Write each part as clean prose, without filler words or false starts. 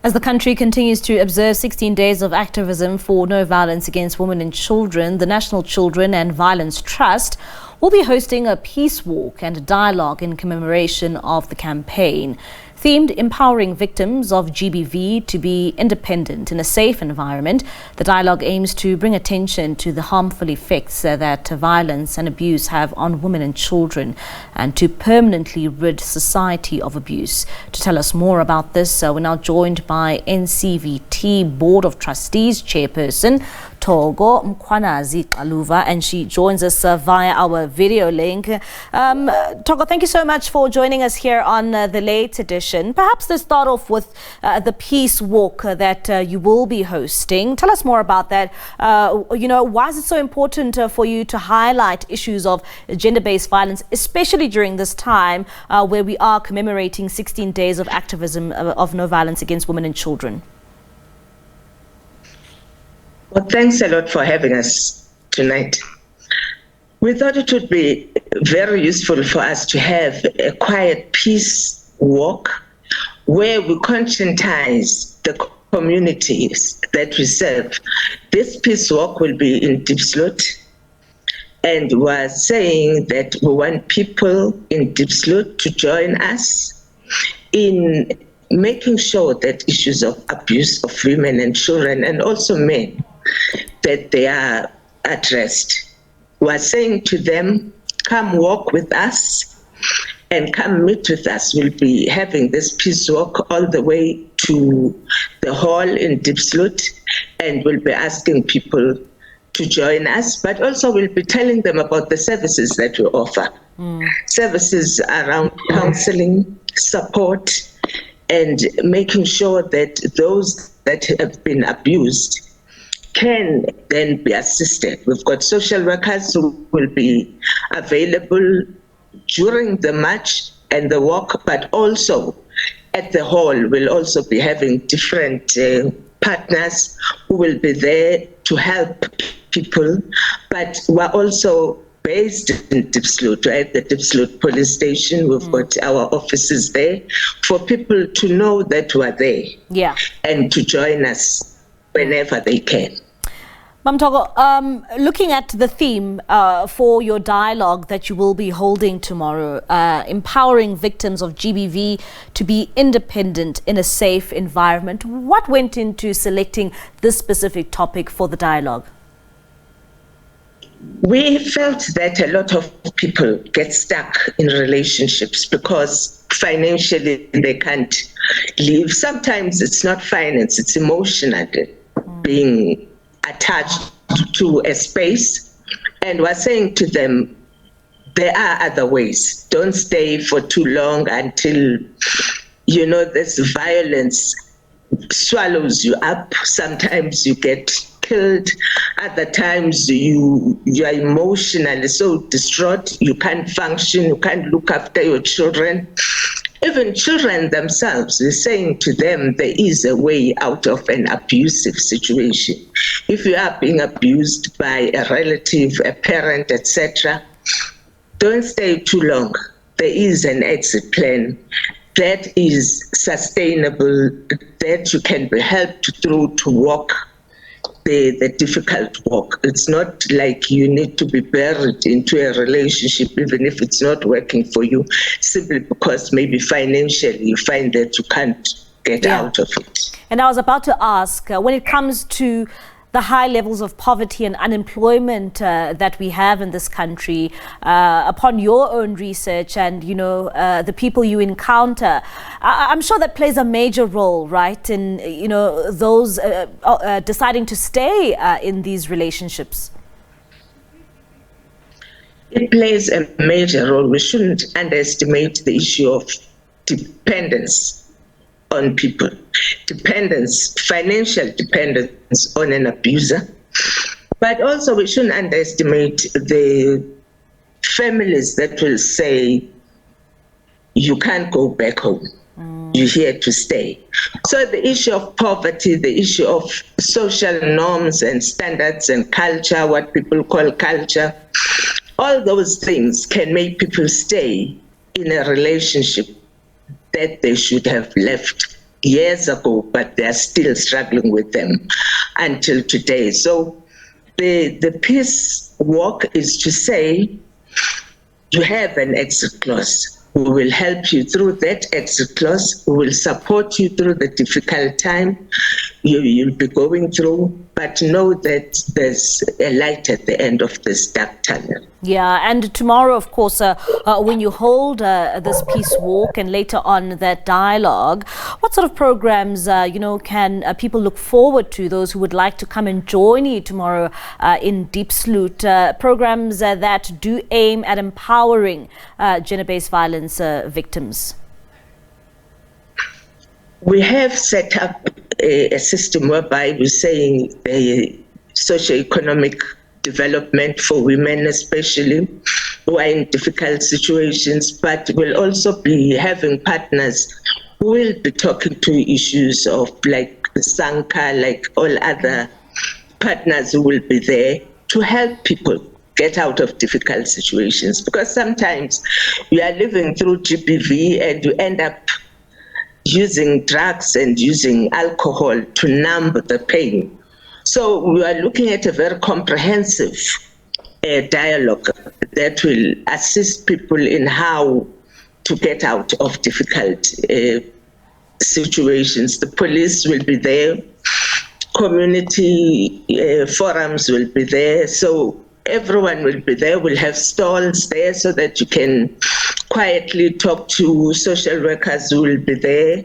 As the country continues to observe 16 days of activism for no violence against women and children, the National Children and Violence Trust will be hosting a peace walk and a dialogue in commemoration of the campaign. Themed Empowering Victims of GBV to be Independent in a Safe Environment, the dialogue aims to bring attention to the harmful effects that violence and abuse have on women and children and to permanently rid society of abuse. To tell us more about this, we're now joined by NCVT Board of Trustees Chairperson Thoko Mkhwanazi-Xaluva, and she joins us via our video link. Thoko, thank you so much for joining us here on the late edition. Perhaps to start off with the peace walk that you will be hosting. Tell us more about that. Why is it so important for you to highlight issues of gender-based violence, especially during this time where we are commemorating 16 days of activism of no violence against women and children? Well, thanks a lot for having us tonight. We thought it would be very useful for us to have a quiet peace walk where we conscientize the communities that we serve. This peace walk will be in Diepsloot, and we're saying that we want people in Diepsloot to join us in making sure that issues of abuse of women and children and also men, that they are addressed. We're saying to them, come walk with us and come meet with us. We'll be having this peace walk all the way to the hall in Diepsloot, and we'll be asking people to join us, but also we'll be telling them about the services that we offer. Services around counseling, support, and making sure that those that have been abused can then be assisted. We've got social workers who will be available during the march and the walk, but also at the hall. We'll also be having different partners who will be there to help people, but we're also based in Diepsloot, at the Diepsloot police station. We've got our offices there for people to know that we're there and to join us whenever they can. Mam Thoko, looking at the theme for your dialogue that you will be holding tomorrow, empowering victims of GBV to be independent in a safe environment, what went into selecting this specific topic for the dialogue? We felt that a lot of people get stuck in relationships because financially they can't live. Sometimes it's not finance, it's emotional, being attached to a space. And we're saying to them, there are other ways. Don't stay for too long until, this violence swallows you up. Sometimes you get killed. Other times you are emotionally so distraught, you can't function, you can't look after your children. Even children themselves, we're saying to them, there is a way out of an abusive situation. If you are being abused by a relative, a parent, etc., don't stay too long. There is an exit plan that is sustainable, that you can be helped through to walk the difficult walk. It's not like you need to be buried into a relationship, even if it's not working for you, simply because maybe financially you find that you can't get out of it. And I was about to ask, when it comes to the high levels of poverty and unemployment that we have in this country, upon your own research and, the people you encounter, I'm sure that plays a major role, right, in, those deciding to stay in these relationships. It plays a major role. We shouldn't underestimate the issue of dependence on people. Dependence, financial dependence on an abuser. But also we shouldn't underestimate the families that will say, you can't go back home. You're here to stay. So the issue of poverty, the issue of social norms and standards and culture, what people call culture, all those things can make people stay in a relationship that they should have left years ago, but they're still struggling with them until today. So the peace walk is to say, you have an exit clause. We will help you through that exit clause. We will support you through the difficult time you'll be going through, but know that there's a light at the end of this dark tunnel. Yeah, and tomorrow, of course, when you hold this peace walk and later on that dialogue, what sort of programs, can people look forward to, those who would like to come and join you tomorrow in Diepsloot, programs that do aim at empowering gender-based violence victims? We have set up a system whereby we're saying socio-economic development for women, especially who are in difficult situations, but we'll also be having partners who will be talking to issues of like Sanka, like all other partners who will be there to help people get out of difficult situations. Because sometimes we are living through GBV and you end up using drugs and using alcohol to numb the pain. So we are looking at a very comprehensive dialogue that will assist people in how to get out of difficult situations. The police will be there, community forums will be there, so everyone will be there. We'll have stalls there so that you can quietly talk to social workers who will be there,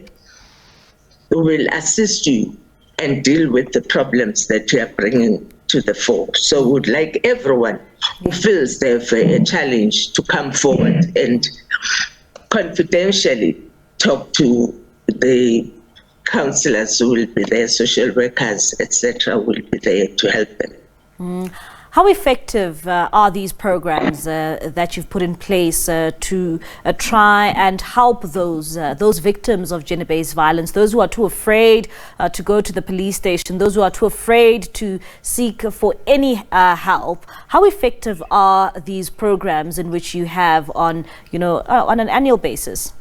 who will assist you and deal with the problems that you are bringing to the fore. So we would like everyone who feels they have a challenge to come forward and confidentially talk to the counsellors who will be there, social workers, etc., will be there to help them. How effective are these programs that you've put in place to try and help those victims of gender-based violence, those who are too afraid to go to the police station, those who are too afraid to seek for any help? How effective are these programs in which you have on an annual basis?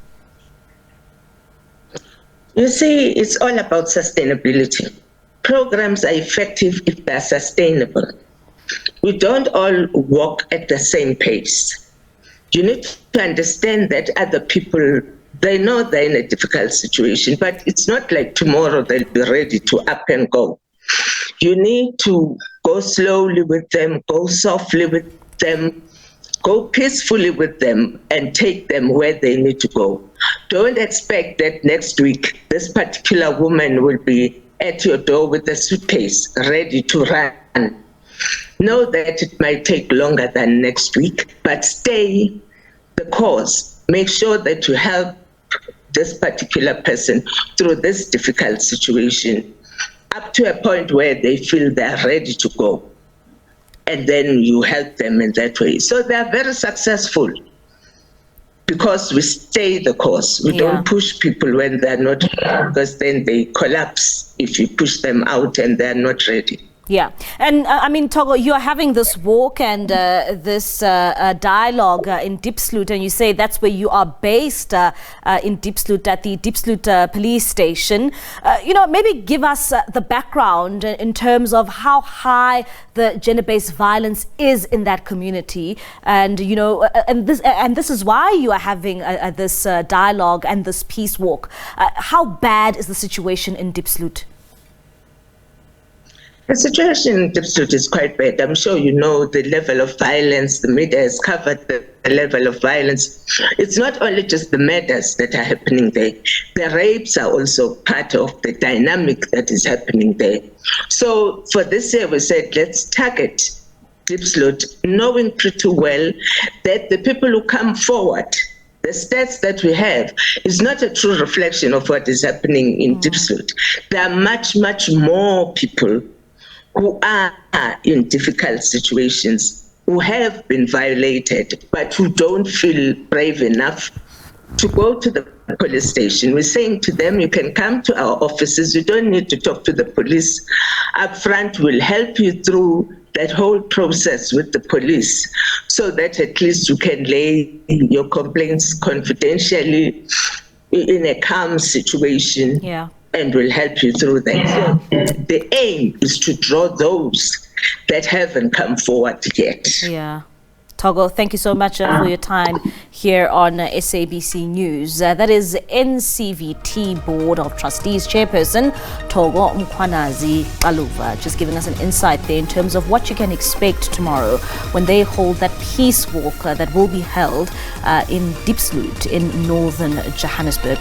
You see, it's all about sustainability. Programs are effective if they're sustainable. We don't all walk at the same pace. You need to understand that other people, they know they're in a difficult situation, but it's not like tomorrow they'll be ready to up and go. You need to go slowly with them, go softly with them, go peacefully with them, and take them where they need to go. Don't expect that next week this particular woman will be at your door with a suitcase ready to run. Know that it might take longer than next week, but stay the course. Make sure that you help this particular person through this difficult situation up to a point where they feel they're ready to go. And then you help them in that way. So they're very successful because we stay the course. We don't push people when they're not ready, because then they collapse if you push them out and they're not ready. Yeah. And Thoko, you are having this walk and this dialogue in Diepsloot, and you say that's where you are based in Diepsloot, at the Diepsloot police station. Maybe give us the background in terms of how high the gender-based violence is in that community, and this is why you are having this dialogue and this peace walk. How bad is the situation in Diepsloot? The situation in Diepsloot is quite bad. I'm sure you know the level of violence. The media has covered the level of violence. It's not only just the murders that are happening there. The rapes are also part of the dynamic that is happening there. So for this year, we said, let's target Diepsloot, knowing pretty well that the people who come forward, the stats that we have, is not a true reflection of what is happening in Diepsloot. There are much, much more people who are in difficult situations, who have been violated, but who don't feel brave enough to go to the police station. We're saying to them, you can come to our offices. You don't need to talk to the police. Up front, we'll help you through that whole process with the police so that at least you can lay your complaints confidentially in a calm situation. Yeah. And will help you through that. So the aim is to draw those that haven't come forward yet. Yeah. Thoko, thank you so much for your time here on SABC News. That is NCVT Board of Trustees Chairperson Thoko Mkhwanazi-Xaluva, just giving us an insight there in terms of what you can expect tomorrow when they hold that peace walk that will be held in Diepsloot in northern Johannesburg.